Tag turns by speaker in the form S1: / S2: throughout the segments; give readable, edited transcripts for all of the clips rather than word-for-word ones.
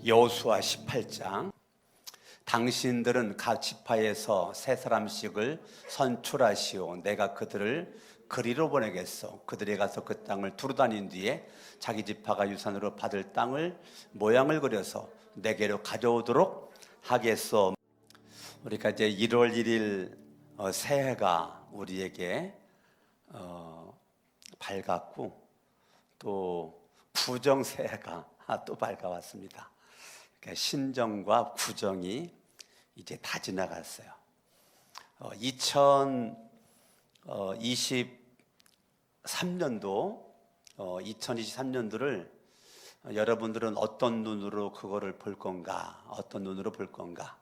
S1: 여호수아 18장. 당신들은 각 지파에서 세 사람씩을 선출하시오. 내가 그들을 그리로 보내겠소. 그들이 가서 그 땅을 두루 다닌 뒤에 자기 지파가 유산으로 받을 땅을 모양을 그려서 내게로 가져오도록 하겠소. 우리가 이제 1월 1일 새해가 우리에게 밝았고, 또 구정 새해가 또 밝아왔습니다. 그러니까 신정과 구정이 이제 다 지나갔어요. 2023년도를 여러분들은 어떤 눈으로 그거를 볼 건가? 어떤 눈으로 볼 건가?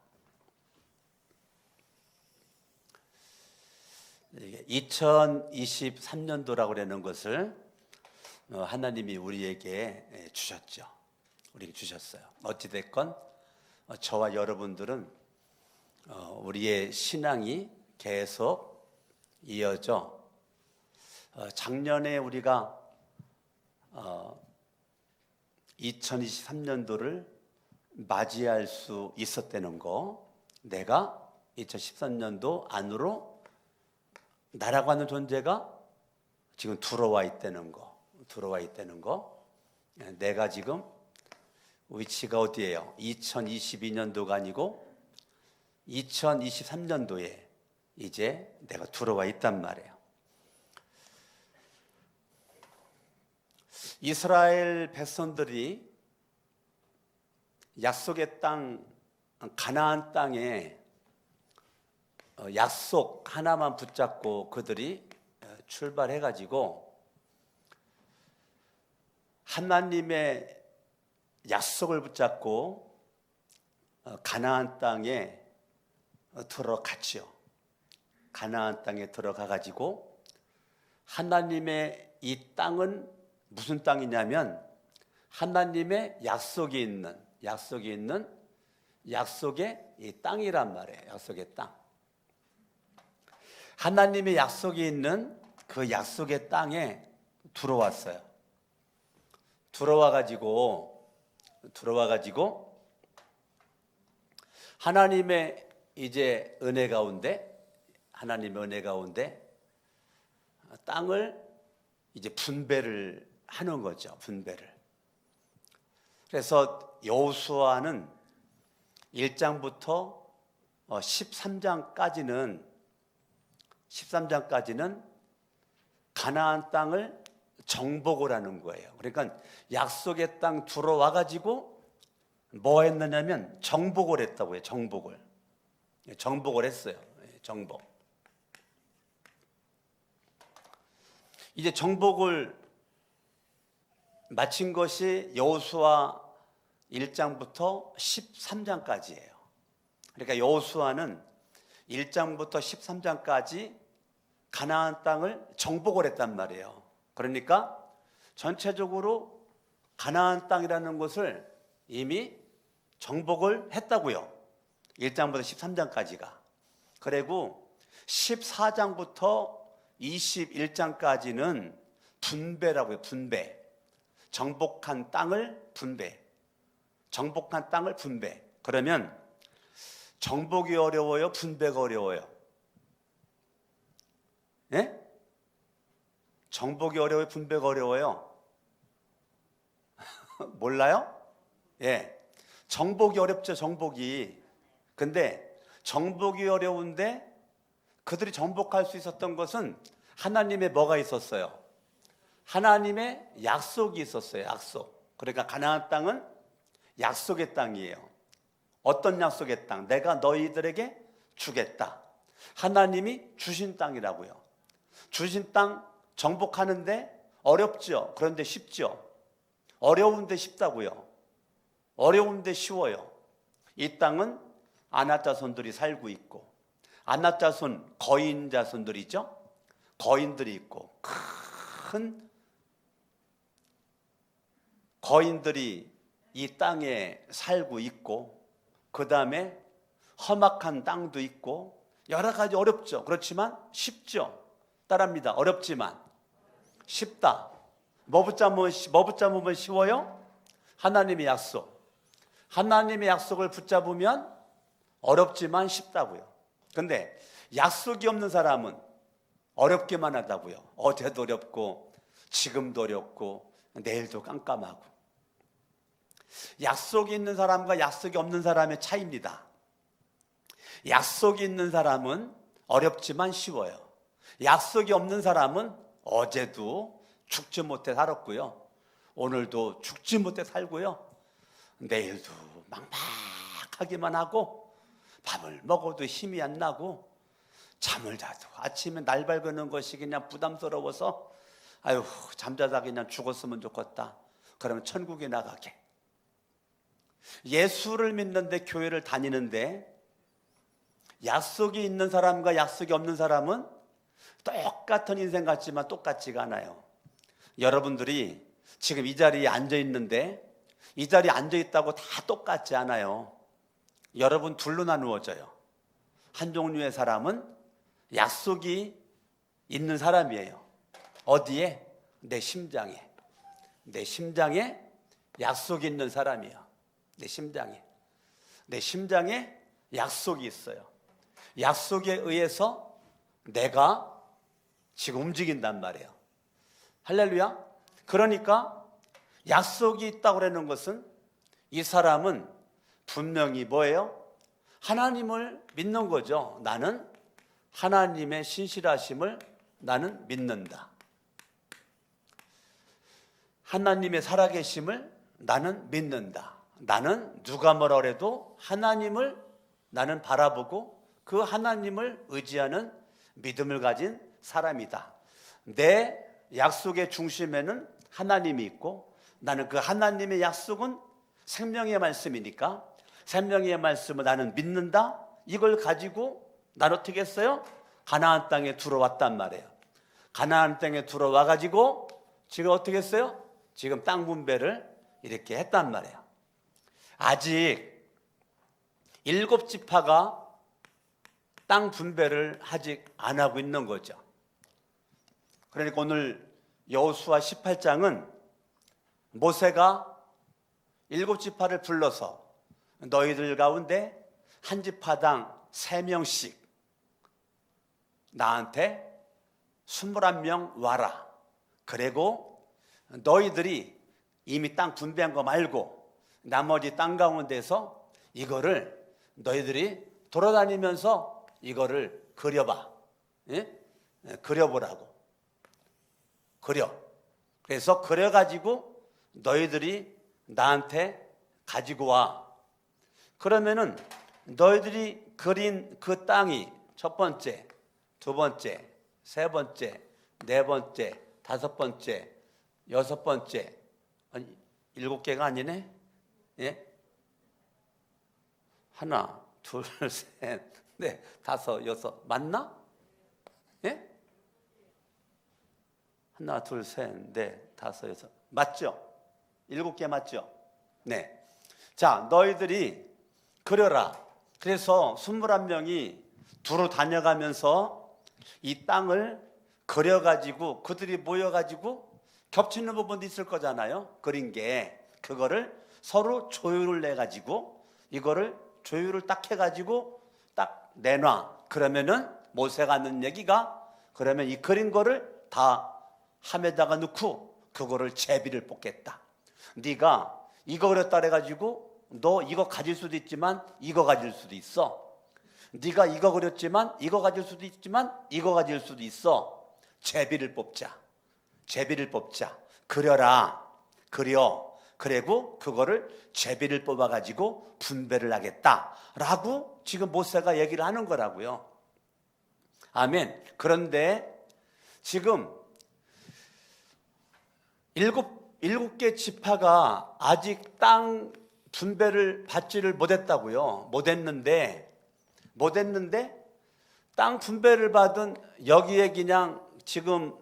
S1: 2023년도라고 하는 것을 하나님이 우리에게 주셨죠. 우리에게 주셨어요. 어찌됐건 저와 여러분들은 우리의 신앙이 계속 이어져 작년에 우리가 2023년도를 맞이할 수 있었다는 거, 내가 2013년도 안으로 나라고 하는 존재가 지금 들어와 있다는 거, 내가 지금 위치가 어디예요? 2022년도가 아니고 2023년도에 이제 내가 들어와 있단 말이에요. 이스라엘 백성들이 약속의 땅, 가나안 땅에 약속 하나만 붙잡고 그들이 출발해가지고 하나님의 약속을 붙잡고 가나안 땅에 들어갔지요. 가나안 땅에 들어가가지고 하나님의 이 땅은 무슨 땅이냐면 하나님의 약속이 있는 약속의 이 땅이란 말이에요. 약속의 땅. 하나님의 약속이 있는 그 약속의 땅에 들어왔어요. 들어와가지고 하나님의 이제 은혜 가운데 땅을 이제 분배를 하는 거죠. 분배를. 그래서 여호수아는 1장부터 13장까지는 가나안 땅을 정복을 하는 거예요. 그러니까 약속의 땅 들어와가지고 뭐 했느냐면 정복을 했다고요. 정복을 했어요. 정복. 이제 정복을 마친 것이 여호수아 1장부터 13장까지예요. 그러니까 여호수아는 1장부터 13장까지 가나안 땅을 정복을 했단 말이에요. 그러니까 전체적으로 가나안 땅이라는 것을 이미 정복을 했다고요. 1장부터 13장까지가. 그리고 14장부터 21장까지는 분배라고요. 분배. 정복한 땅을 분배. 그러면 정복이 어려워요? 분배가 어려워요? 예? 정복이 어려워요? 분배가 어려워요? 몰라요? 예. 정복이 어렵죠, 정복이. 근데 정복이 어려운데 그들이 정복할 수 있었던 것은 하나님의 뭐가 있었어요? 하나님의 약속이 있었어요, 약속. 그러니까 가나안 땅은 약속의 땅이에요. 어떤 약속의 땅? 내가 너희들에게 주겠다. 하나님이 주신 땅이라고요. 주신 땅 정복하는데 어렵죠. 그런데 쉽죠. 어려운데 쉽다고요. 어려운데 쉬워요. 이 땅은 아낙 자손들이 살고 있고, 아낙 자손 거인 자손들이죠. 거인들이 있고, 큰 거인들이 이 땅에 살고 있고, 그 다음에 험악한 땅도 있고, 여러 가지 어렵죠. 그렇지만 쉽죠. 따라합니다. 어렵지만 쉽다. 뭐 붙잡으면 쉬워요? 하나님의 약속. 하나님의 약속을 붙잡으면 어렵지만 쉽다고요. 근데 약속이 없는 사람은 어렵기만 하다고요. 어제도 어렵고 지금도 어렵고 내일도 깜깜하고. 약속이 있는 사람과 약속이 없는 사람의 차이입니다. 약속이 있는 사람은 어렵지만 쉬워요. 약속이 없는 사람은 어제도 죽지 못해 살았고요, 오늘도 죽지 못해 살고요, 내일도 막막하기만 하고, 밥을 먹어도 힘이 안 나고, 잠을 자도 아침에 날 밝는 것이 그냥 부담스러워서 아유, 잠자다 그냥 죽었으면 좋겠다. 그러면 천국에 나가게. 예수를 믿는데, 교회를 다니는데 약속이 있는 사람과 약속이 없는 사람은 똑같은 인생 같지만 똑같지가 않아요. 여러분들이 지금 이 자리에 앉아 있는데 이 자리에 앉아 있다고 다 똑같지 않아요. 여러분 둘로 나누어져요. 한 종류의 사람은 약속이 있는 사람이에요. 어디에? 내 심장에. 내 심장에 약속이 있는 사람이에요. 내 심장에. 내 심장에 약속이 있어요. 약속에 의해서 내가 지금 움직인단 말이에요. 할렐루야. 그러니까 약속이 있다고 그러는 것은 이 사람은 분명히 뭐예요? 하나님을 믿는 거죠. 나는 하나님의 신실하심을 나는 믿는다. 하나님의 살아계심을 나는 믿는다. 나는 누가 뭐라 그래도 하나님을 나는 바라보고 그 하나님을 의지하는 믿음을 가진 사람이다. 내 약속의 중심에는 하나님이 있고, 나는 그 하나님의 약속은 생명의 말씀이니까 생명의 말씀을 나는 믿는다. 이걸 가지고 난 어떻게 했어요? 가나안 땅에 들어왔단 말이에요. 가나안 땅에 들어와 가지고 지금 어떻게 했어요? 지금 땅 분배를 이렇게 했단 말이에요. 아직 7지파가 땅 분배를 아직 안 하고 있는 거죠. 그러니까 오늘 여호수아 18장은 모세가 7지파를 불러서 너희들 가운데 한 지파당 3명씩 나한테 21명 와라. 그리고 너희들이 이미 땅 분배한 거 말고 나머지 땅 가운데서 이거를 너희들이 돌아다니면서 이거를 그려봐. 예? 그려보라고. 그래서 그려가지고 너희들이 나한테 가지고 와. 그러면은 너희들이 그린 그 땅이 첫 번째, 두 번째, 세 번째, 네 번째, 다섯 번째, 여섯 번째, 아니 7개가 아니네? 예? 하나, 둘, 셋, 넷, 다섯, 여섯, 맞나? 예? 하나, 둘, 셋, 넷, 다섯, 여섯, 맞죠? 7개 맞죠? 네. 자, 너희들이 그려라. 그래서 21명이 두루 다녀가면서 이 땅을 그려가지고 그들이 모여가지고 겹치는 부분도 있을 거잖아요. 그린 게 그거를 서로 조율을 내가지고 이거를 조율을 딱 해가지고 딱 내놔. 그러면은 모세가 하는 얘기가, 그러면 이 그린 거를 다 함에다가 넣고 그거를 제비를 뽑겠다. 네가 이거 그렸다 그래가지고 너 이거 가질 수도 있지만 이거 가질 수도 있어. 네가 이거 그렸지만 이거 가질 수도 있지만 이거 가질 수도 있어. 제비를 뽑자. 제비를 뽑자. 그려라. 그려. 그리고 그거를 제비를 뽑아가지고 분배를 하겠다라고 지금 모세가 얘기를 하는 거라고요. 아멘. 그런데 지금 7개 지파가 아직 땅 분배를 받지를 못했다고요. 못했는데 땅 분배를 받은 여기에 그냥 지금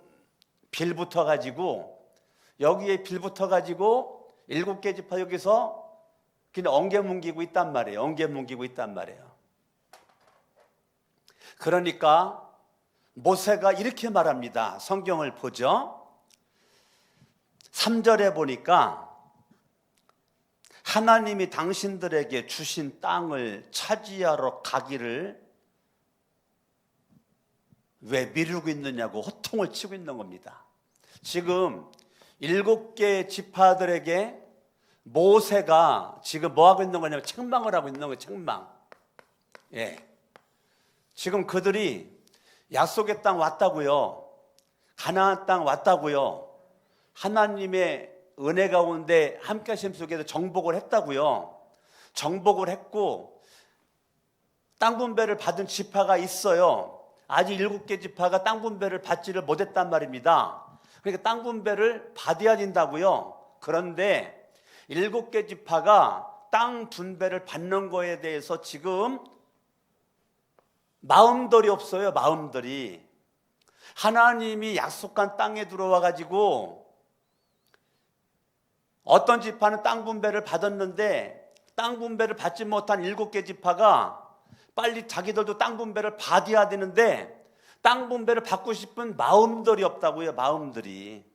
S1: 빌 붙어가지고 여기에 빌 붙어가지고 7개 지파 여기서 그냥 엉겨뭉기고 있단 말이에요. 엉겨뭉기고 있단 말이에요. 그러니까 모세가 이렇게 말합니다. 성경을 보죠. 3절에 보니까 하나님이 당신들에게 주신 땅을 차지하러 가기를 왜 미루고 있느냐고 호통을 치고 있는 겁니다. 지금 7개 지파들에게 모세가 지금 뭐 하고 있는 거냐면 책망을 하고 있는 거예요. 책망. 예. 지금 그들이 약속의 땅 왔다고요. 가나안 땅 왔다고요. 하나님의 은혜 가운데 함께 하심 속에서 정복을 했다고요. 정복을 했고 땅 분배를 받은 지파가 있어요. 아직 7개 지파가 땅 분배를 받지를 못했단 말입니다. 그러니까 땅 분배를 받아야 된다고요. 그런데 7개 지파가 땅 분배를 받는 거에 대해서 지금 마음들이 없어요. 마음들이. 하나님이 약속한 땅에 들어와 가지고 어떤 지파는 땅 분배를 받았는데 땅 분배를 받지 못한 7개 지파가 빨리 자기들도 땅 분배를 받아야 되는데 땅 분배를 받고 싶은 마음들이 없다고요. 마음들이.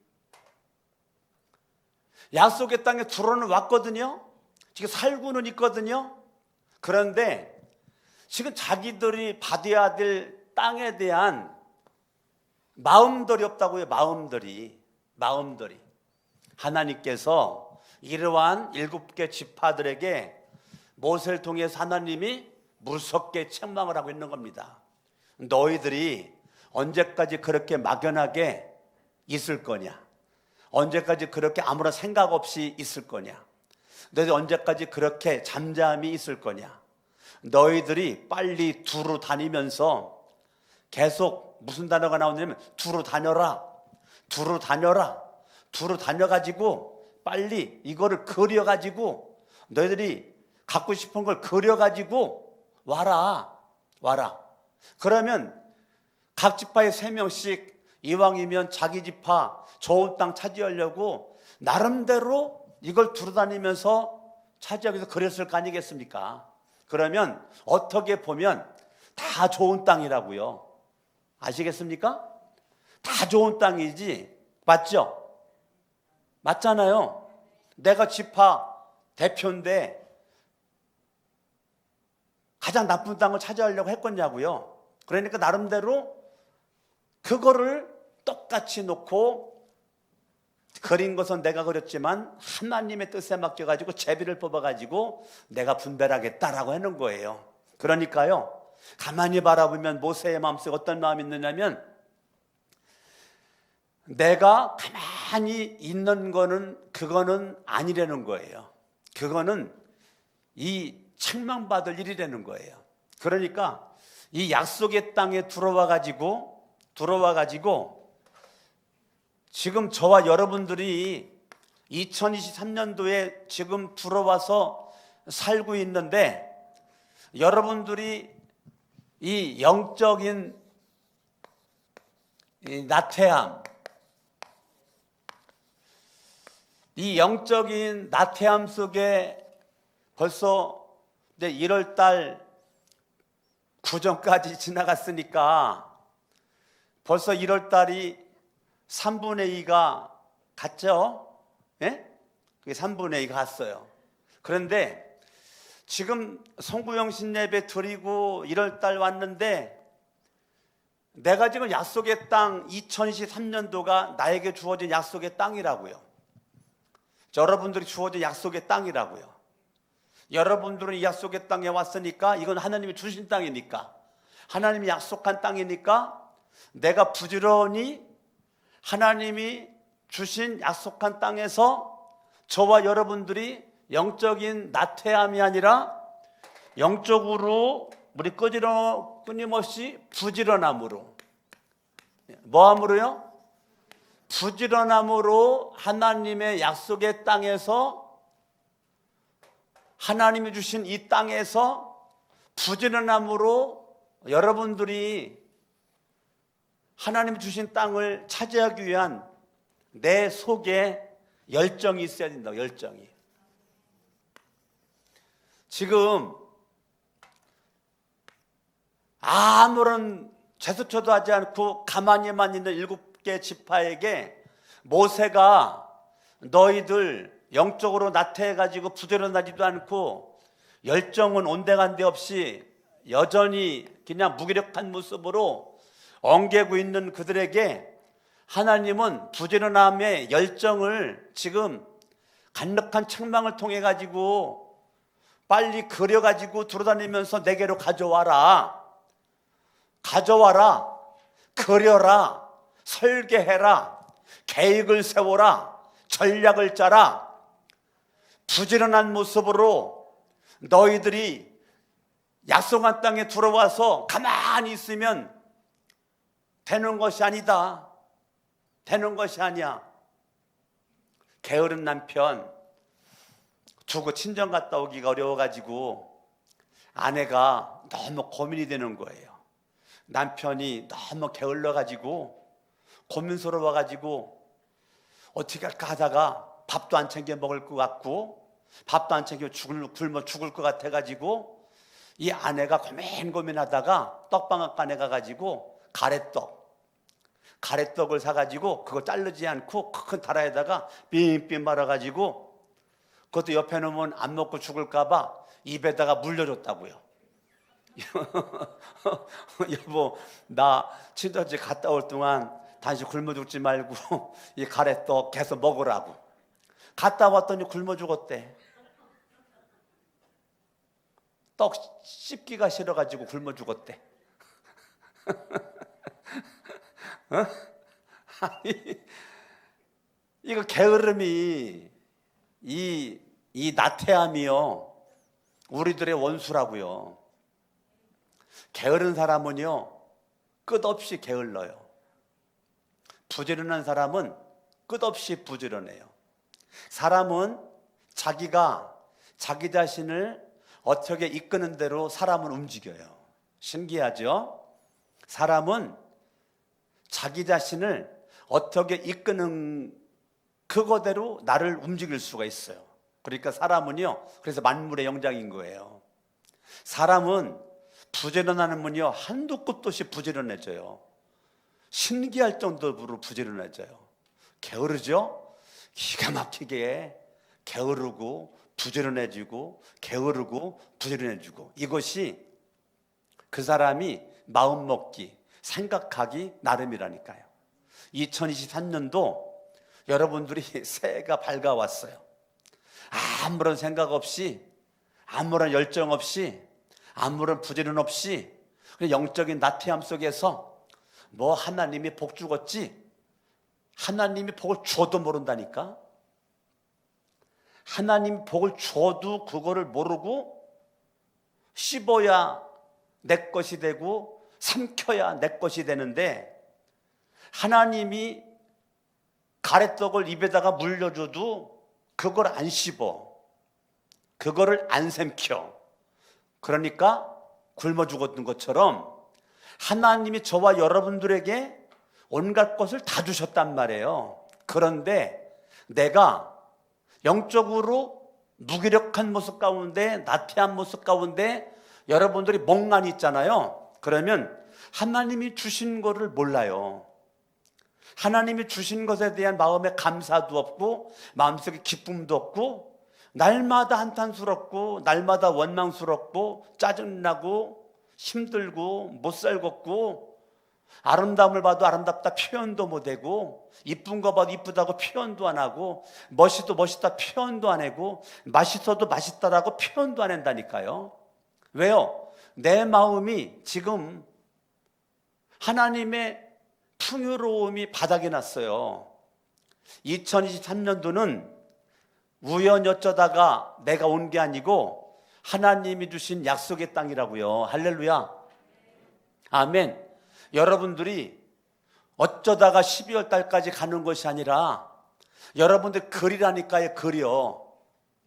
S1: 약속의 땅에 들어는 왔거든요. 지금 살고는 있거든요. 그런데 지금 자기들이 받아야 될 땅에 대한 마음들이 없다고요. 마음들이. 하나님께서 이러한 7개 지파들에게 모세를 통해서 하나님이 무섭게 책망을 하고 있는 겁니다. 너희들이 언제까지 그렇게 막연하게 있을 거냐? 언제까지 그렇게 아무런 생각 없이 있을 거냐? 너희들 언제까지 그렇게 잠잠히 있을 거냐? 너희들이 빨리 두루 다니면서 계속 무슨 단어가 나오냐면 두루 다녀라. 두루 다녀가지고 빨리 이거를 그려가지고 너희들이 갖고 싶은 걸 그려가지고 와라. 그러면 각 지파에 3명씩 이왕이면 자기 지파 좋은 땅 차지하려고 나름대로 이걸 두루다니면서 차지하기 위해서 그렸을 거 아니겠습니까? 그러면 어떻게 보면 다 좋은 땅이라고요. 아시겠습니까? 다 좋은 땅이지. 맞죠? 맞잖아요. 내가 지파 대표인데 가장 나쁜 땅을 차지하려고 했겠냐고요. 그러니까 나름대로 그거를 똑같이 놓고 그린 것은 내가 그렸지만 하나님의 뜻에 맡겨가지고 제비를 뽑아가지고 내가 분배를 하겠다라고 하는 거예요. 그러니까요, 가만히 바라보면 모세의 마음속에 어떤 마음이 있느냐면 내가 가만히 있는 거는 그거는 아니라는 거예요. 그거는 이 책망받을 일이라는 거예요. 그러니까 이 약속의 땅에 들어와 가지고 지금 저와 여러분들이 2023년도에 지금 들어와서 살고 있는데 여러분들이 이 영적인 이 나태함, 이 영적인 나태함 속에 벌써 이제 1월달 구정까지 지나갔으니까 벌써 1월달이 3분의 2가 갔죠? 예? 그게 3분의 2가 갔어요. 그런데 지금 송구영 신예배 드리고 1월달 왔는데 내가 지금 약속의 땅 2023년도가 나에게 주어진 약속의 땅이라고요. 여러분들이 주어진 약속의 땅이라고요. 여러분들은 이 약속의 땅에 왔으니까 이건 하나님이 주신 땅이니까 하나님이 약속한 땅이니까 내가 부지런히 하나님이 주신 약속한 땅에서 저와 여러분들이 영적인 나태함이 아니라 영적으로 우리 끊임없이 부지런함으로 뭐함으로요? 부지런함으로 하나님의 약속의 땅에서 하나님이 주신 이 땅에서 부지런함으로 여러분들이 하나님이 주신 땅을 차지하기 위한 내 속에 열정이 있어야 된다. 열정이. 지금 아무런 제스처도 하지 않고 가만히만 있는 7개 지파에게 모세가 너희들 영적으로 나태해가지고 부지런하지도 않고 열정은 온데간데 없이 여전히 그냥 무기력한 모습으로 엉개고 있는 그들에게 하나님은 부지런함의 열정을 지금 간략한 책망을 통해 가지고 빨리 그려가지고 돌아다니면서 내게로 가져와라, 그려라, 설계해라, 계획을 세워라, 전략을 짜라. 부지런한 모습으로 너희들이 약속한 땅에 들어와서 가만히 있으면 되는 것이 아니다. 되는 것이 아니야. 게으른 남편 두고 친정 갔다 오기가 어려워가지고 아내가 너무 고민이 되는 거예요. 남편이 너무 게을러가지고 고민스러워가지고 어떻게 할까 하다가 밥도 안 챙겨 먹을 것 같고 밥도 안 챙겨 굶어 죽을 것 같아가지고 이 아내가 고민하다가 떡방앗간에 가가지고 가래떡을 사가지고 그거 자르지 않고 큰 다라에다가 삥삥 말아가지고 그것도 옆에 놓으면 안 먹고 죽을까봐 입에다가 물려줬다고요. 여보, 나 친정집 갔다 올 동안 당신 굶어 죽지 말고 이 가래떡 계속 먹으라고. 갔다 왔더니 굶어 죽었대. 떡 씹기가 싫어가지고 굶어 죽었대. 아니, 이거 게으름이 이 나태함이요 우리들의 원수라고요. 게으른 사람은요 끝없이 게을러요. 부지런한 사람은 끝없이 부지런해요. 사람은 자기가 자기 자신을 어떻게 이끄는 대로 사람은 움직여요. 신기하죠? 사람은 자기 자신을 어떻게 이끄는 그거대로 나를 움직일 수가 있어요. 그러니까 사람은요, 그래서 만물의 영장인 거예요. 사람은 부지런하면요 한도 끝도 없이 부지런해져요. 신기할 정도로 부지런해져요. 게으르죠? 기가 막히게 게으르고 부지런해지고 게으르고 부지런해지고, 이것이 그 사람이 마음 먹기 생각하기 나름이라니까요. 2023년도 여러분들이 새해가 밝아왔어요. 아무런 생각 없이, 아무런 열정 없이, 아무런 부지런 없이 그냥 영적인 나태함 속에서 뭐 하나님이 복 주겠지? 하나님이 복을 줘도 모른다니까. 하나님이 복을 줘도 그거를 모르고 씹어야 내 것이 되고 삼켜야 내 것이 되는데, 하나님이 가래떡을 입에다가 물려줘도 그걸 안 씹어, 그거를 안 삼켜. 그러니까 굶어 죽었던 것처럼 하나님이 저와 여러분들에게 온갖 것을 다 주셨단 말이에요. 그런데 내가 영적으로 무기력한 모습 가운데, 나태한 모습 가운데 여러분들이 멍하니 있잖아요. 그러면 하나님이 주신 거를 몰라요. 하나님이 주신 것에 대한 마음의 감사도 없고 마음속에 기쁨도 없고, 날마다 한탄스럽고 날마다 원망스럽고 짜증나고 힘들고 못 살겠고, 아름다움을 봐도 아름답다 표현도 못하고, 이쁜 거 봐도 이쁘다고 표현도 안 하고, 멋있도 멋있다 표현도 안 하고, 맛있어도 맛있다라고 표현도 안 한다니까요. 왜요? 내 마음이 지금 하나님의 풍요로움이 바닥이 났어요. 2023년도는 우연히 어쩌다가 내가 온 게 아니고 하나님이 주신 약속의 땅이라고요. 할렐루야. 아멘. 여러분들이 어쩌다가 12월 달까지 가는 것이 아니라 여러분들 그리라니까요.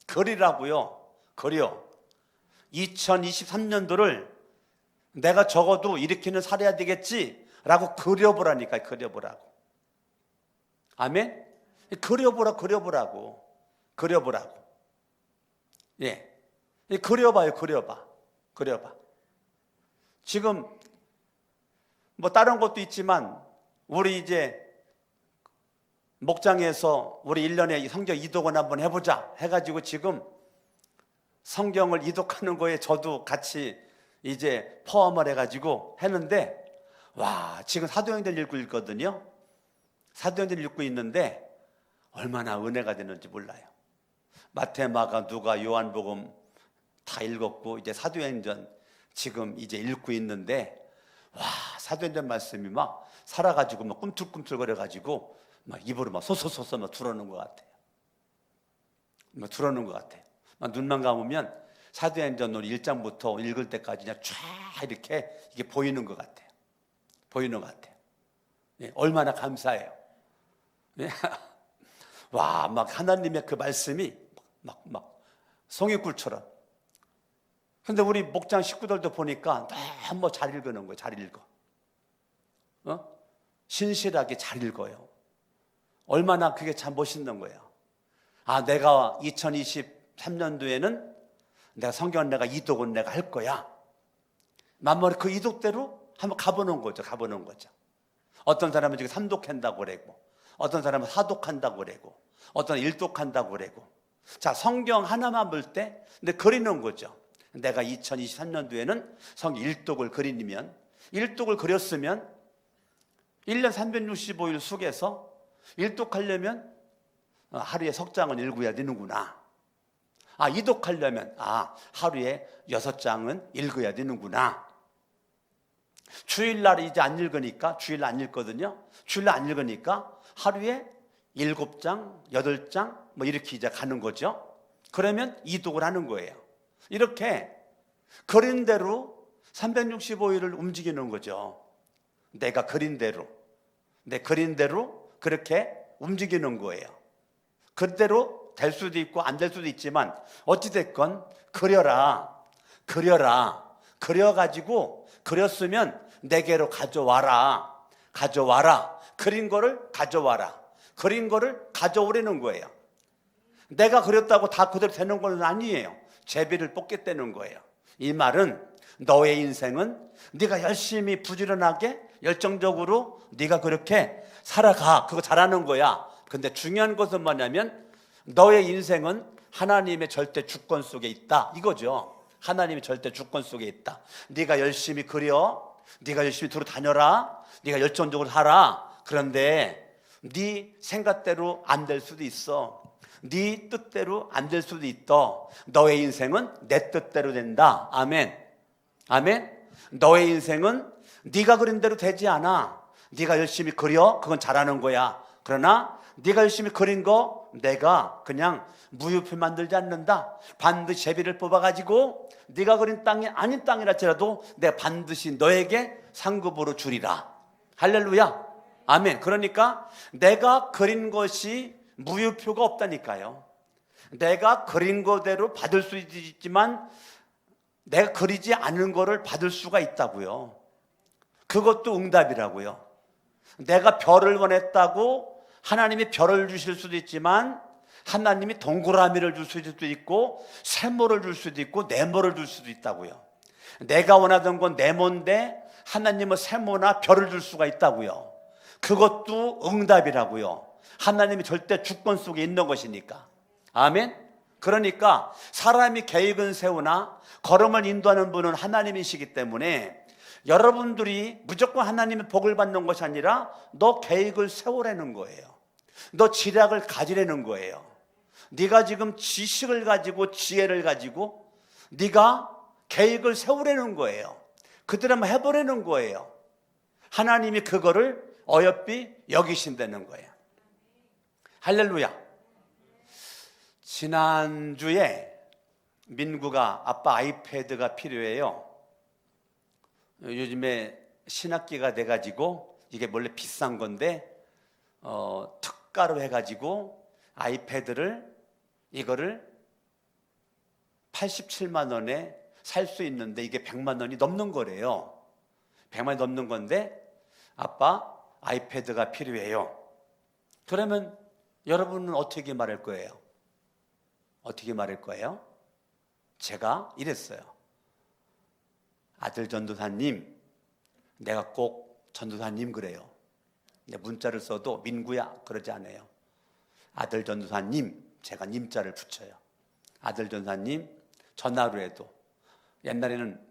S1: 그리라고요. 그려. 2023년도를 내가 적어도 이렇게는 살아야 되겠지라고 그려보라니까요. 그려보라고. 아멘. 그려보라고. 예. 그려봐요. 그려봐. 지금 뭐 다른 것도 있지만 우리 이제 목장에서 우리 1년에 성경 이독은 한번 해보자 해가지고 지금 성경을 이독하는 거에 저도 같이 이제 포함을 해가지고 했는데, 와, 지금 사도행전 읽고 있거든요. 사도행전 읽고 있는데 얼마나 은혜가 되는지 몰라요. 마태, 마가, 누가, 요한복음 다 읽었고 이제 사도행전 지금 이제 읽고 있는데, 와, 사도행전 말씀이 막 살아가지고 막 꿈틀꿈틀거려가지고 막 입으로 막 소소소소 막 들어오는 것 같아요. 막 들어오는 것 같아요. 막 눈만 감으면 사도행전 1장부터 읽을 때까지 그냥 쫙 이렇게 이게 보이는 것 같아요. 보이는 것 같아요. 네, 얼마나 감사해요. 네. 와, 막 하나님의 그 말씀이 막 송이꿀처럼. 근데 우리 목장 식구들도 보니까 너무 잘 읽는 거예요. 잘 읽어. 신실하게 잘 읽어요. 얼마나 그게 참 멋있는 거예요. 아, 내가 2023년도에는 내가 성경 내가 이독은 내가 할 거야. 만번에 그 이독대로 한번 가보는 거죠. 가보는 거죠. 어떤 사람은 지금 3독한다고 그러고, 어떤 사람은 4독한다고 그러고, 어떤 1독한다고 그러고. 자, 성경 하나만 볼 때, 근데 그리는 거죠. 내가 2023년도에는 성경 1독을 그리면, 1독을 그렸으면 1년 365일 속에서 1독하려면 하루에 석장은 읽어야 되는구나. 아, 2독하려면 하루에 6장은 읽어야 되는구나. 주일날 이제 안 읽으니까, 주일날 안 읽거든요. 주일날 안 읽으니까 하루에 7장, 8장 뭐 이렇게 이제 가는 거죠. 그러면 2독을 하는 거예요. 이렇게 그린 대로 365일을 움직이는 거죠. 내가 그린 대로, 내 그린 대로 그렇게 움직이는 거예요. 그대로 될 수도 있고 안 될 수도 있지만 어찌됐건 그려가지고 그렸으면 내게로 가져와라. 그린 거를 가져와라. 그린 거를 가져오라는 거예요. 내가 그렸다고 다 그대로 되는 건 아니에요. 제비를 뽑겠다는 거예요. 이 말은 너의 인생은 네가 열심히 부지런하게 열정적으로 네가 그렇게 살아가. 그거 잘하는 거야. 근데 중요한 것은 뭐냐면 너의 인생은 하나님의 절대 주권 속에 있다. 이거죠. 하나님의 절대 주권 속에 있다. 네가 열심히 그려, 네가 열심히 돌아다녀라, 네가 열정적으로 살아. 그런데 네 생각대로 안 될 수도 있어. 네 뜻대로 안 될 수도 있다. 너의 인생은 내 뜻대로 된다. 아멘. 아멘. 너의 인생은 네가 그린 대로 되지 않아. 네가 열심히 그려, 그건 잘하는 거야. 그러나 네가 열심히 그린 거 내가 그냥 무효표 만들지 않는다. 반드시 제비를 뽑아가지고 네가 그린 땅이 아닌 땅이랄지라도 내가 반드시 너에게 상급으로 주리라. 할렐루야. 아멘. 그러니까 내가 그린 것이 무효표가 없다니까요. 내가 그린 거대로 받을 수 있지만 내가 그리지 않은 거를 받을 수가 있다고요. 그것도 응답이라고요. 내가 별을 원했다고 하나님이 별을 주실 수도 있지만 하나님이 동그라미를 줄 수도 있고 세모를 줄 수도 있고 네모를 줄 수도 있다고요. 내가 원하던 건 네모인데 하나님은 세모나 별을 줄 수가 있다고요. 그것도 응답이라고요. 하나님이 절대 주권 속에 있는 것이니까. 아멘. 그러니까 사람이 계획은 세우나 걸음을 인도하는 분은 하나님이시기 때문에 여러분들이 무조건 하나님의 복을 받는 것이 아니라 너 계획을 세우라는 거예요. 너 지략을 가지라는 거예요. 네가 지금 지식을 가지고 지혜를 가지고 네가 계획을 세우라는 거예요. 그대로 한번 해보라는 거예요. 하나님이 그거를 어여삐 여기신다는 거예요. 할렐루야. 지난주에 민구가 아빠 아이패드가 필요해요. 요즘에 신학기가 돼가지고 이게 원래 비싼 건데 특가로 해가지고 아이패드를 이거를 87만 원에 살 수 있는데 이게 100만 원이 넘는 거래요. 100만 원이 넘는 건데 아빠 아이패드가 필요해요. 그러면 여러분은 어떻게 말할 거예요? 어떻게 말할 거예요? 제가 이랬어요. 아들 전도사님, 내가 꼭 전도사님 그래요. 근데 문자를 써도 민구야 그러지 않아요. 아들 전도사님, 제가 님자를 붙여요. 아들 전도사님, 전화로 해도 옛날에는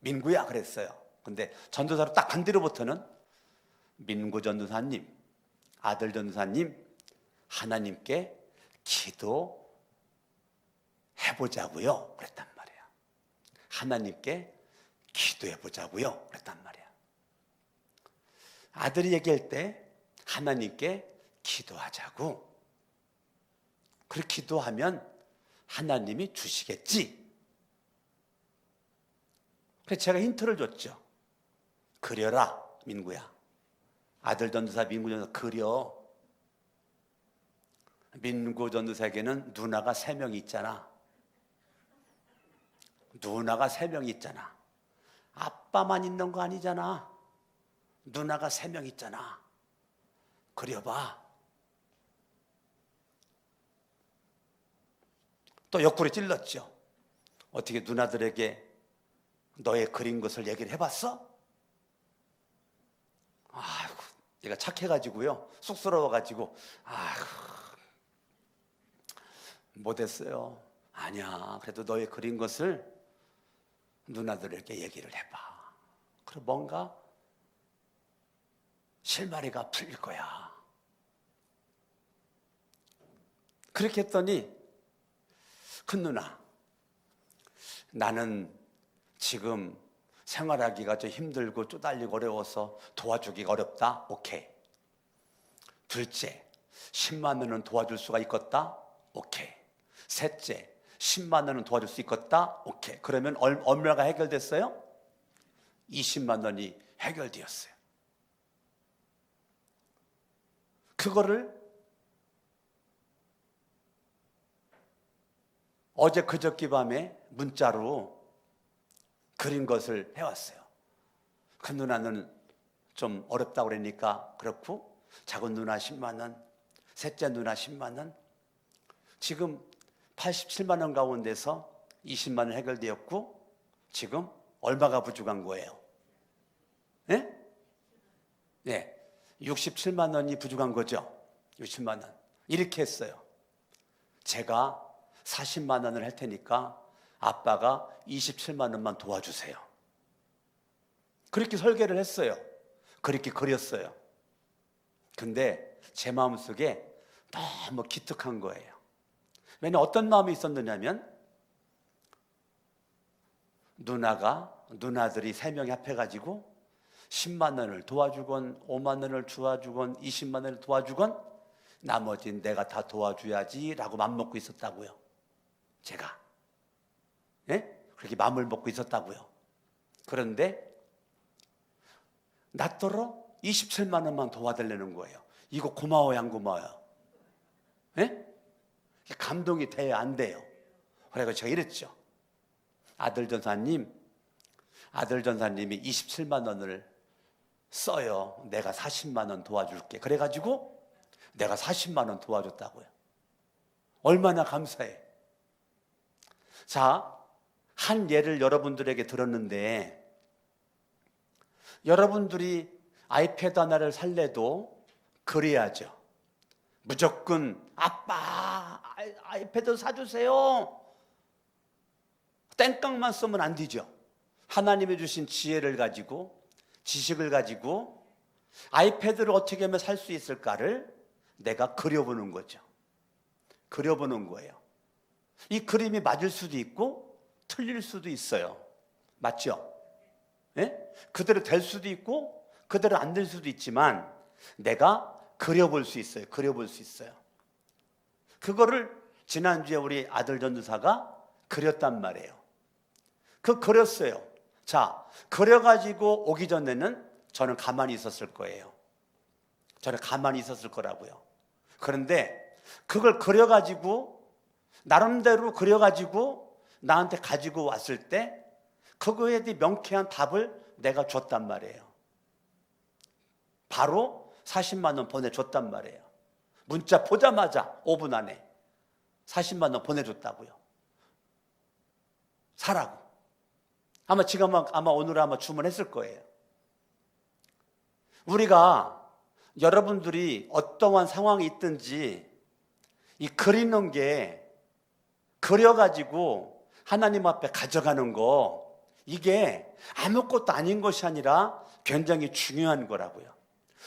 S1: 민구야 그랬어요. 근데 전도사로 딱 반대로부터는 민구 전도사님, 아들 전도사님, 하나님께 기도해보자고요 그랬단 말이에요. 하나님께 기도해보자고요 그랬단 말이에요. 아들이 얘기할 때 하나님께 기도하자고. 그렇게 기도하면 하나님이 주시겠지. 그래서 제가 힌트를 줬죠. 그려라 민구야. 아들 전도사 민구 전도사 그려. 민구 전도사에게는 누나가 3명이 있잖아. 누나가 3명이 있잖아. 아빠만 있는 거 아니잖아. 누나가 3명 있잖아. 그려봐. 또 옆구리 찔렀죠. 어떻게 누나들에게 너의 그린 것을 얘기를 해봤어? 아이고, 얘가 착해가지고요. 쑥스러워가지고, 아이고, 못했어요. 아니야. 그래도 너의 그린 것을 누나들에게 얘기를 해봐. 그럼 뭔가 실마리가 풀릴 거야. 그렇게 했더니 큰 누나, 나는 지금 생활하기가 좀 힘들고 쪼달리고 어려워서 도와주기가 어렵다. 오케이. 둘째, 10만 원은 도와줄 수가 있겠다. 오케이. 셋째, 10만 원은 도와줄 수 있겠다. 오케이. 그러면 얼마가 해결됐어요? 20만 원이 해결되었어요. 그거를 어제 그저께 밤에 문자로 그린 것을 해왔어요. 큰 누나는 좀 어렵다고 그러니까 그렇고, 작은 누나 10만 원, 셋째 누나 10만 원, 지금 87만 원 가운데서 20만 원 해결되었고, 지금 얼마가 부족한 거예요? 네? 네. 67만 원이 부족한 거죠. 60만 원. 이렇게 했어요. 제가 40만 원을 할 테니까 아빠가 27만 원만 도와주세요. 그렇게 설계를 했어요. 그렇게 그렸어요. 근데 제 마음속에 너무 기특한 거예요. 왜냐하면 어떤 마음이 있었느냐면, 누나들이 3명이 합해가지고 10만 원을 도와주건 5만 원을 도와주건 20만 원을 도와주건 나머지는 내가 다 도와줘야지 라고 맘먹고 있었다고요. 제가. 네? 그렇게 마음을 먹고 있었다고요. 그런데 나더러 27만 원만 도와달라는 거예요. 이거 고마워요, 안 고마워요? 네? 감동이 돼야 안 돼요? 그래서 제가 이랬죠. 아들 전사님이 27만 원을 써요. 내가 40만 원 도와줄게. 그래가지고 내가 40만 원 도와줬다고요. 얼마나 감사해. 자, 한 예를 여러분들에게 들었는데, 여러분들이 아이패드 하나를 살래도 그래야죠. 무조건 아빠 아이패드 사주세요. 땡깡만 쓰면 안 되죠. 하나님이 주신 지혜를 가지고, 지식을 가지고 아이패드를 어떻게 하면 살 수 있을까를 내가 그려보는 거죠. 그려보는 거예요. 이 그림이 맞을 수도 있고 틀릴 수도 있어요. 맞죠? 예? 그대로 될 수도 있고 그대로 안 될 수도 있지만 내가 그려볼 수 있어요. 그려볼 수 있어요. 그거를 지난주에 우리 아들 전도사가 그렸단 말이에요. 그렸어요. 자, 그려가지고 오기 전에는 저는 가만히 있었을 거예요. 저는 가만히 있었을 거라고요. 그런데 그걸 그려가지고 나름대로 그려가지고 나한테 가지고 왔을 때 그거에 대해 명쾌한 답을 내가 줬단 말이에요. 바로 40만 원 보내줬단 말이에요. 문자 보자마자 5분 안에 40만 원 보내줬다고요. 사라고. 아마 오늘 주문했을 거예요. 우리가 여러분들이 어떠한 상황이 있든지 이 그리는 게 그려가지고 하나님 앞에 가져가는 거, 이게 아무것도 아닌 것이 아니라 굉장히 중요한 거라고요.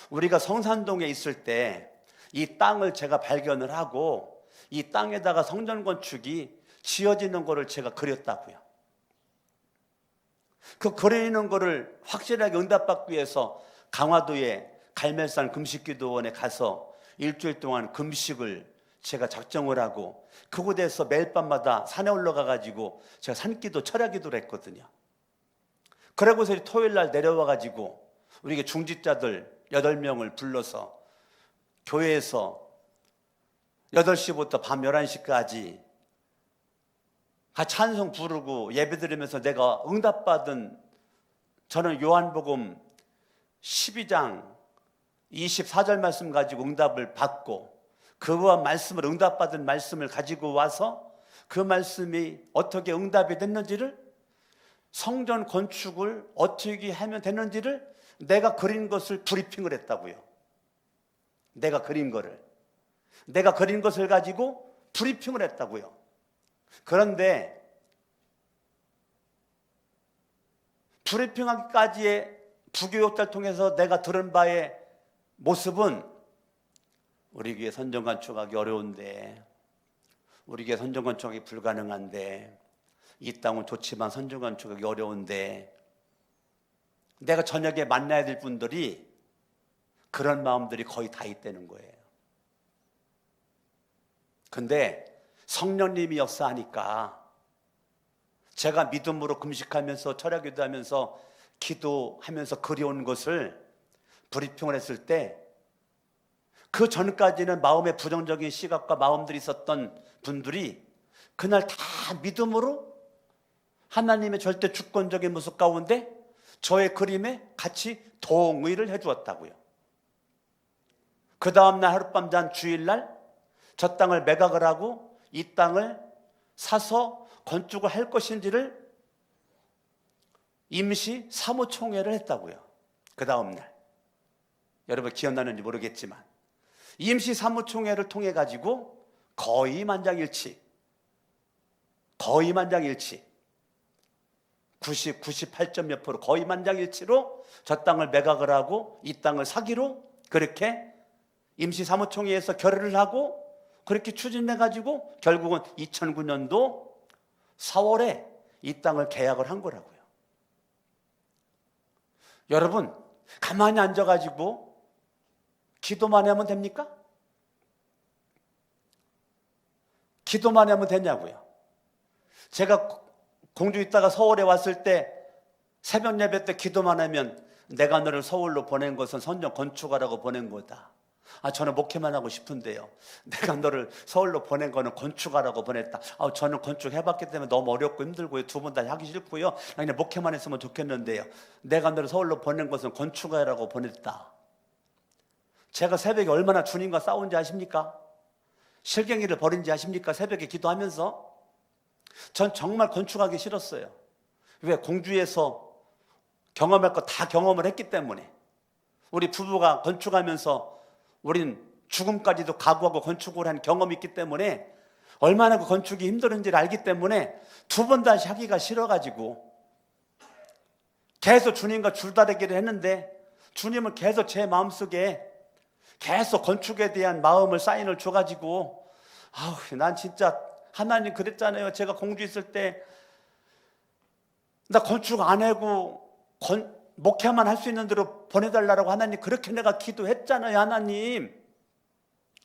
S1: 우리가 성산동에 있을 때 이 땅을 제가 발견을 하고 이 땅에다가 성전 건축이 지어지는 거를 제가 그렸다고요. 그 그리는 거를 확실하게 응답받기 위해서 강화도에 갈멜산 금식기도원에 가서 일주일 동안 금식을 제가 작정을 하고 그곳에서 매일 밤마다 산에 올라가 가지고 제가 산기도 철야기도를 했거든요. 그러고서 토요일 날 내려와 가지고 우리 중직자들 8명을 불러서 교회에서 8시부터 밤 11시까지 같이 찬송 부르고 예배드리면서 내가 응답받은, 저는 요한복음 12장 24절 말씀 가지고 응답을 받고 그와 말씀을, 응답받은 말씀을 가지고 와서 그 말씀이 어떻게 응답이 됐는지를, 성전 건축을 어떻게 하면 되는지를 내가 그린 것을 브리핑을 했다고요. 내가 그린 것을 가지고 브리핑을 했다고요. 그런데 브리핑하기까지의 부교육자를 통해서 내가 들은 바의 모습은, 우리 교회 선전 건축하기 어려운데, 우리 교회 선전 건축하기 불가능한데, 이 땅은 좋지만 선전 건축하기 어려운데, 내가 저녁에 만나야 될 분들이 그런 마음들이 거의 다 있다는 거예요. 근데 성령님이 역사하니까 제가 믿음으로 금식하면서 철야기도하면서 기도하면서 그려온 것을 브리핑을 했을 때, 그 전까지는 마음에 부정적인 시각과 마음들이 있었던 분들이 그날 다 믿음으로 하나님의 절대 주권적인 모습 가운데 저의 그림에 같이 동의를 해 주었다고요. 그 다음날 하룻밤 잔 주일날 저 땅을 매각을 하고 이 땅을 사서 건축을 할 것인지를 임시 사무총회를 했다고요. 그 다음날, 여러분 기억나는지 모르겠지만 임시 사무총회를 통해 가지고 거의 만장일치 90, 98점 몇 프로 거의 만장일치로 저 땅을 매각을 하고 이 땅을 사기로 그렇게 임시 사무총회에서 결의를 하고 그렇게 추진해 가지고 결국은 2009년도 4월에 이 땅을 계약을 한 거라고요. 여러분, 가만히 앉아 가지고 기도만 하면 됩니까? 기도만 하면 되냐고요. 제가 공주 있다가 서울에 왔을 때 새벽 예배 때 기도만 하면 내가 너를 서울로 보낸 것은 선전 건축하라고 보낸 거다. 저는 목회만 하고 싶은데요. 내가 너를 서울로 보낸 거는 건축하라고 보냈다. 저는 건축해봤기 때문에 너무 어렵고 힘들고요. 두 분 다 하기 싫고요. 그냥 목회만 했으면 좋겠는데요. 내가 너를 서울로 보낸 것은 건축하라고 보냈다. 제가 새벽에 얼마나 주님과 싸운지 아십니까? 실갱이를 벌인지 아십니까? 새벽에 기도하면서. 전 정말 건축하기 싫었어요. 왜? 공주에서 경험할 거 다 경험을 했기 때문에. 우리 부부가 건축하면서 우린 죽음까지도 각오하고 건축을 한 경험이 있기 때문에 얼마나 그 건축이 힘든지를 알기 때문에 두 번 다시 하기가 싫어가지고 계속 주님과 줄다리기를 했는데, 주님은 계속 제 마음속에 계속 건축에 대한 마음을 사인을 줘가지고 난 진짜 하나님 그랬잖아요. 제가 공주 있을 때 나 건축 안 하고 목회만 할 수 있는 대로 보내달라고 하나님 그렇게 내가 기도했잖아요. 하나님,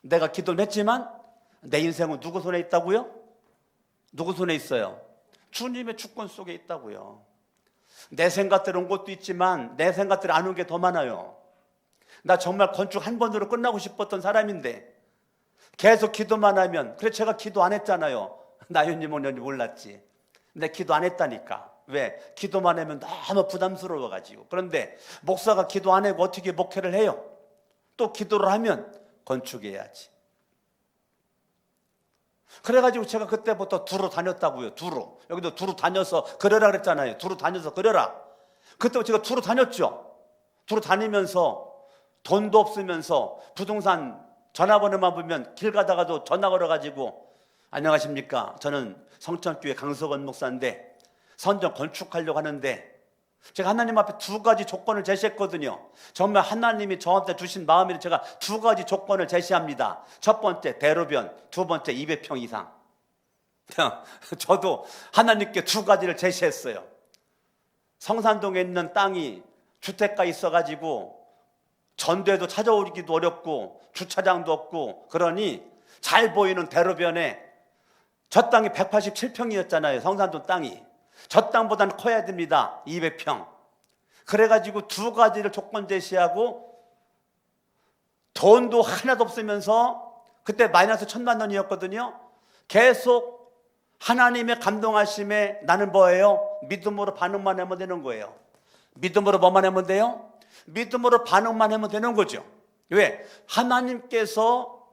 S1: 내가 기도는 했지만 내 인생은 누구 손에 있다고요? 누구 손에 있어요? 주님의 주권 속에 있다고요. 내 생각대로 온 것도 있지만 내 생각대로 안 온 게 더 많아요. 나 정말 건축 한 번으로 끝나고 싶었던 사람인데 계속 기도만 하면, 그래 제가 기도 안 했잖아요. 나연님 오는지 몰랐지. 근데 기도 안 했다니까. 왜? 기도만 하면 너무 부담스러워가지고. 그런데 목사가 기도 안 하고 어떻게 목회를 해요? 또 기도를 하면 건축해야지. 그래가지고 제가 그때부터 두루 다녔다고요. 두루. 여기도 두루 다녀서 그려라 그랬잖아요. 두루 다녀서 그려라. 그때부터 제가 두루 다녔죠. 두루 다니면서 돈도 없으면서 부동산 전화번호만 보면 길 가다가도 전화 걸어가지고 안녕하십니까, 저는 성천교회 강석원 목사인데 선전 건축하려고 하는데, 제가 하나님 앞에 두 가지 조건을 제시했거든요. 정말 하나님이 저한테 주신 마음에 제가 두 가지 조건을 제시합니다. 첫 번째 대로변, 두 번째 200평 이상. 저도 하나님께 두 가지를 제시했어요. 성산동에 있는 땅이 주택가 있어가지고 전도에도 찾아오기도 어렵고 주차장도 없고, 그러니 잘 보이는 대로변에, 저 땅이 187평이었잖아요. 성산동 땅이. 저 땅보다는 커야 됩니다. 200평. 그래가지고 두 가지를 조건 제시하고, 돈도 하나도 없으면서 그때 마이너스 1,000만 원이었거든요. 계속 하나님의 감동하심에 나는 뭐예요? 믿음으로 반응만 하면 되는 거예요. 믿음으로 뭐만 하면 돼요? 믿음으로 반응만 하면 되는 거죠. 왜? 하나님께서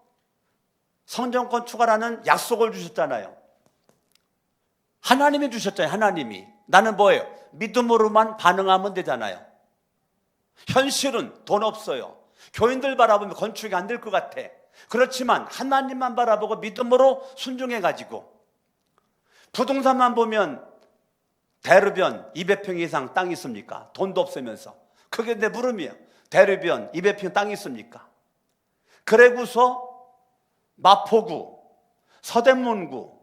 S1: 성전 건축하라는 약속을 주셨잖아요. 하나님이 주셨잖아요. 하나님이. 나는 뭐예요? 믿음으로만 반응하면 되잖아요. 현실은 돈 없어요. 교인들 바라보면 건축이 안 될 것 같아. 그렇지만 하나님만 바라보고 믿음으로 순종해가지고, 부동산만 보면 대로변 200평 이상 땅이 있습니까? 돈도 없으면서. 그게 내 물음이에요. 대로변 200평 땅이 있습니까? 그래고서 마포구, 서대문구,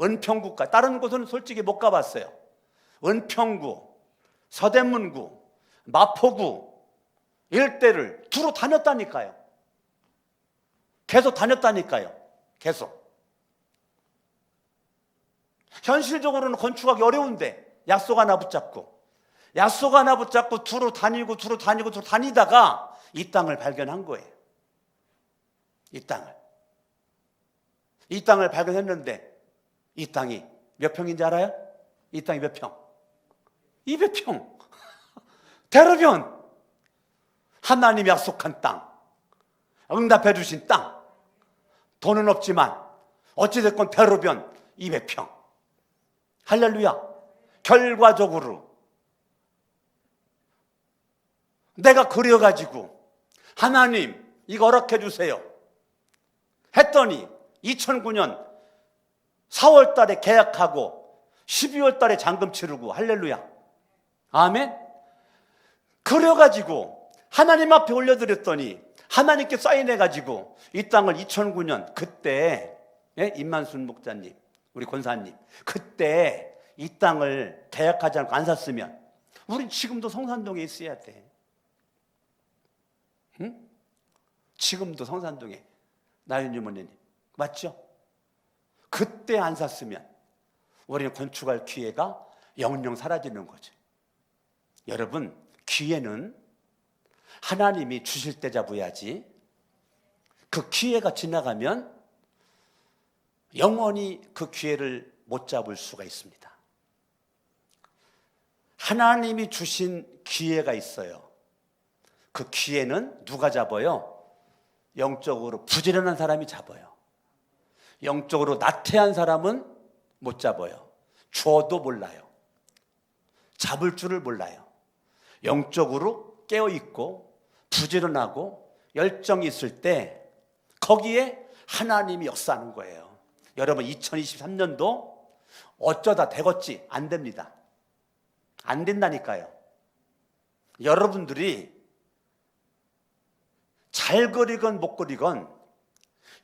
S1: 은평구까지, 다른 곳은 솔직히 못 가봤어요. 은평구, 서대문구, 마포구 일대를 두루 다녔다니까요. 계속 다녔다니까요. 계속. 현실적으로는 건축하기 어려운데 약속 하나 붙잡고 두루 다니고 다니다가 이 땅을 발견한 거예요. 이 땅을 발견했는데, 이 땅이 몇 평인지 알아요? 이 땅이 몇 평? 200평. 대로변. 하나님 약속한 땅, 응답해 주신 땅. 돈은 없지만 어찌됐건 대로변 200평. 할렐루야. 결과적으로 내가 그려가지고 하나님 이거 허락해 주세요 했더니 2009년 4월 달에 계약하고 12월 달에 잔금 치르고, 할렐루야. 아멘. 그려가지고 하나님 앞에 올려드렸더니 하나님께 사인해가지고 이 땅을 2009년 그때, 임만순 목사님, 우리 권사님, 그때 이 땅을 계약하지 않고 안 샀으면 우린 지금도 성산동에 있어야 돼. 응? 지금도 성산동에. 나윤 주머니님 맞죠? 그때 안 샀으면 우리는 건축할 기회가 영영 사라지는 거죠. 여러분, 기회는 하나님이 주실 때 잡아야지, 그 기회가 지나가면 영원히 그 기회를 못 잡을 수가 있습니다. 하나님이 주신 기회가 있어요. 그 기회는 누가 잡아요? 영적으로 부지런한 사람이 잡아요. 영적으로 나태한 사람은 못 잡아요. 줘도 몰라요. 잡을 줄을 몰라요. 영적으로 깨어있고 부지런하고 열정이 있을 때 거기에 하나님이 역사하는 거예요. 여러분, 2023년도 어쩌다 되겠지? 안 됩니다. 안 된다니까요. 여러분들이 잘 그리건 못 그리건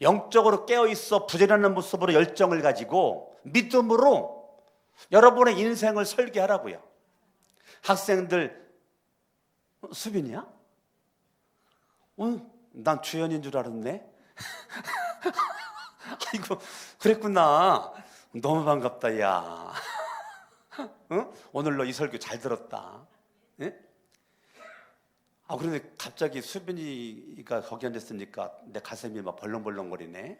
S1: 영적으로 깨어있어 부지런한 모습으로 열정을 가지고 믿음으로 여러분의 인생을 설계하라고요. 학생들, 수빈이야? 난 주연인 줄 알았네. 아이고, 그랬구나. 너무 반갑다, 야. 응? 오늘 너 이 설교 잘 들었다. 예? 그런데 갑자기 수빈이가 거기 앉았으니까 내 가슴이 막 벌렁벌렁거리네.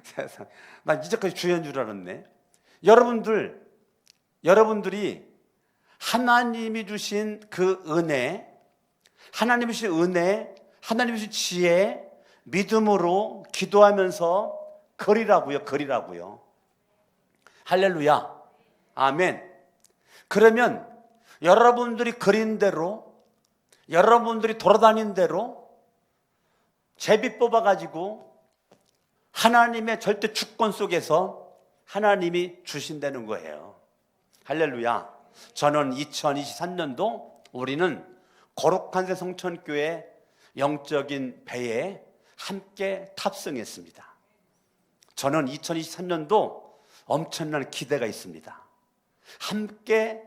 S1: 세상, 난 이제까지 주연인 줄 알았네. 여러분들이 하나님이 주신 그 은혜, 하나님이 주신 은혜, 하나님이 주신 지혜, 믿음으로 기도하면서 그리라고요. 할렐루야. 아멘. 그러면 여러분들이 그린 대로 여러분들이 돌아다닌 대로 제비 뽑아가지고 하나님의 절대 주권 속에서 하나님이 주신다는 거예요. 할렐루야. 저는 2023년도 우리는 거룩한 새 성천교회 영적인 배에 함께 탑승했습니다. 저는 2023년도 엄청난 기대가 있습니다. 함께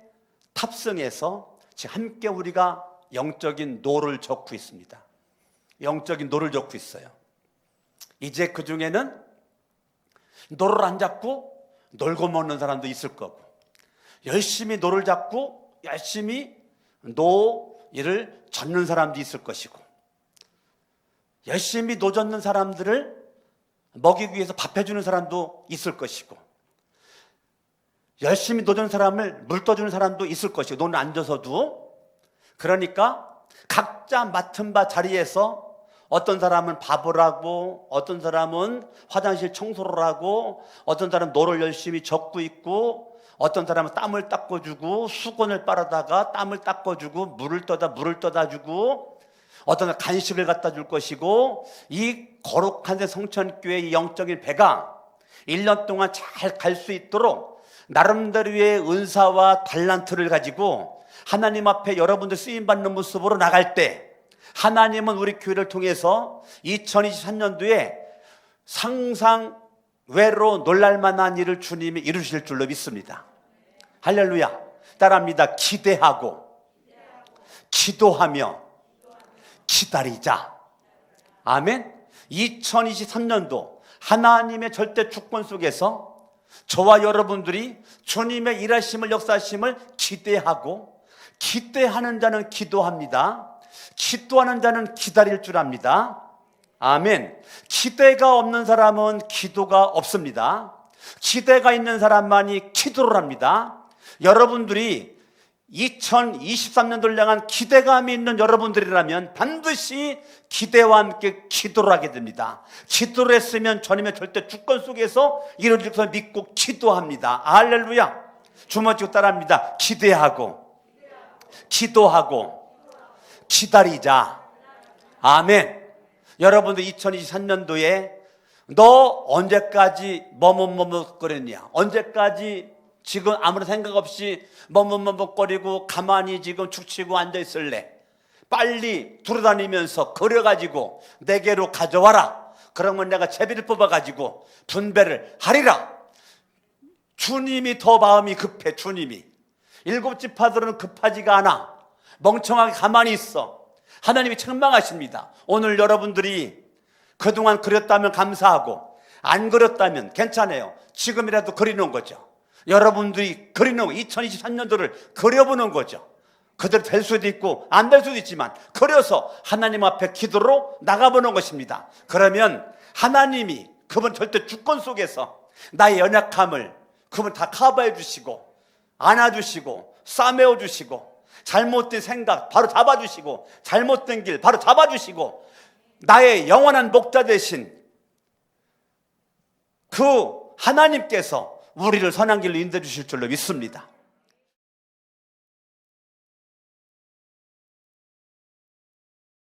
S1: 탑승해서 지금 함께 우리가 영적인 노를 젓고 있습니다. 영적인 노를 젓고 있어요. 이제 그 중에는 노를 안 잡고 놀고 먹는 사람도 있을 거고, 열심히 노를 잡고 열심히 노를 젓는 사람도 있을 것이고, 열심히 노 젓는 사람들을 먹이기 위해서 밥 해주는 사람도 있을 것이고, 열심히 노 젓는 사람을 물 떠주는 사람도 있을 것이고, 노는 안 져서도. 그러니까 각자 맡은 바 자리에서 어떤 사람은 밥을 하고, 어떤 사람은 화장실 청소를 하고, 어떤 사람은 노를 열심히 젓고 있고, 어떤 사람은 땀을 닦아주고, 수건을 빨아다가 땀을 닦아주고, 물을 떠다 주고, 어떤 사람은 간식을 갖다 줄 것이고, 이 거룩한 새 성천교회의 영적인 배가 1년 동안 잘 갈 수 있도록 나름대로의 은사와 달란트를 가지고 하나님 앞에 여러분들 쓰임받는 모습으로 나갈 때, 하나님은 우리 교회를 통해서 2023년도에 상상 외로 놀랄만한 일을 주님이 이루실 줄로 믿습니다. 할렐루야. 따라합니다. 기대하고 기도하며 기다리자. 아멘. 2023년도 하나님의 절대 주권 속에서 저와 여러분들이 주님의 일하심을, 역사하심을 기대하고, 기대하는 자는 기도합니다. 기도하는 자는 기다릴 줄 압니다. 아멘. 기대가 없는 사람은 기도가 없습니다. 기대가 있는 사람만이 기도를 합니다. 여러분들이 2023년도를 향한 기대감이 있는 여러분들이라면 반드시 기대와 함께 기도를 하게 됩니다. 기도를 했으면 주님의 절대 주권 속에서 이루어질 것을 믿고 기도합니다. 할렐루야. 주먹 따라합니다. 기대하고 기도하고 기다리자. 아멘. 여러분들 2023년도에 너 언제까지 머뭇머뭇거렸냐? 언제까지 지금 아무런 생각 없이 머뭇머뭇거리고 가만히 지금 축치고 앉아있을래? 빨리 돌아다니면서 걸어가지고 내게로 가져와라. 그러면 내가 제비를 뽑아가지고 분배를 하리라. 주님이 더 마음이 급해. 주님이. 7지파들은 급하지가 않아. 멍청하게 가만히 있어. 하나님이 책망하십니다. 오늘 여러분들이 그동안 그렸다면 감사하고, 안 그렸다면 괜찮아요. 지금이라도 그리는 거죠. 여러분들이 그리는 2023년도를 그려보는 거죠. 그대로 될 수도 있고 안 될 수도 있지만 그려서 하나님 앞에 기도로 나가보는 것입니다. 그러면 하나님이 그분 절대 주권 속에서 나의 연약함을 그분 다 커버해 주시고, 안아주시고, 싸매어 주시고, 잘못된 생각 바로 잡아주시고, 잘못된 길 바로 잡아주시고, 나의 영원한 목자 되신 그 하나님께서 우리를 선한 길로 인도해 주실 줄로 믿습니다.